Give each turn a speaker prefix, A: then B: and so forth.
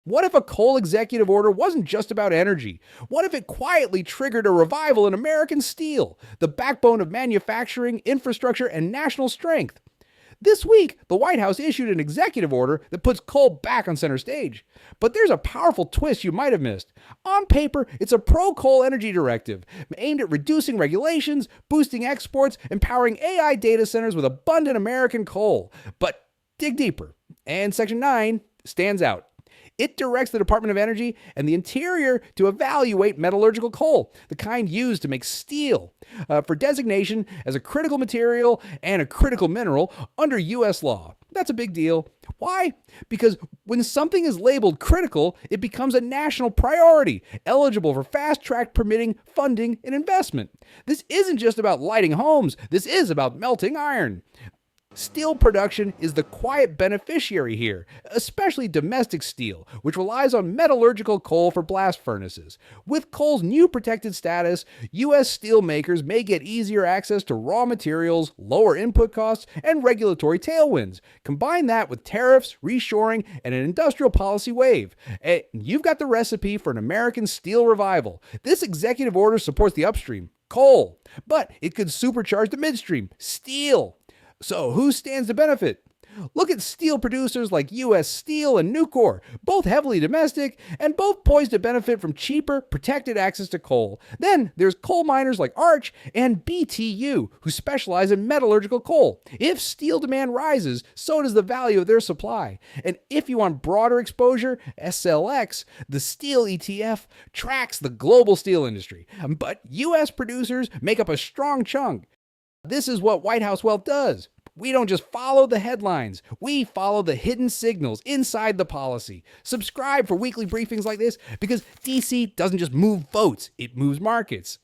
A: What if a coal executive order wasn't just about energy? What if it quietly triggered a revival in American steel, the backbone of manufacturing, infrastructure, and national strength? This week, the White House issued an executive order that puts coal back on center stage. But there's a powerful twist you might have missed. On paper, it's a pro-coal energy directive aimed at reducing regulations, boosting exports, and powering AI data centers with abundant American coal. But dig deeper, and Section 9 stands out. It directs the Department of Energy and the Interior to evaluate metallurgical coal, the kind used to make steel, for designation as a critical material and a critical mineral under U.S. law. That's a big deal. Why? Because when something is labeled critical, it becomes a national priority, eligible for fast-track permitting, funding, and investment. This isn't just about lighting homes. This is about melting iron. Steel production is the quiet beneficiary here, especially domestic steel, which relies on metallurgical coal for blast furnaces. With coal's new protected status, U.S. steel makers may get easier access to raw materials, lower input costs, and regulatory tailwinds. Combine that with tariffs, reshoring, and an industrial policy wave, and you've got the recipe for an American steel revival. This executive order supports the upstream, coal, but it could supercharge the midstream, steel. So who stands to benefit? Look at steel producers like U.S. Steel and Nucor, both heavily domestic and both poised to benefit from cheaper, protected access to coal. Then there's coal miners like Arch and BTU, who specialize in metallurgical coal. If steel demand rises, so does the value of their supply. And if you want broader exposure, SLX, the steel ETF, tracks the global steel industry. But U.S. producers make up a strong chunk. This is what White House wealth does. We don't just follow the headlines. We follow the hidden signals inside the policy. Subscribe for weekly briefings like this because DC doesn't just move votes, it moves markets.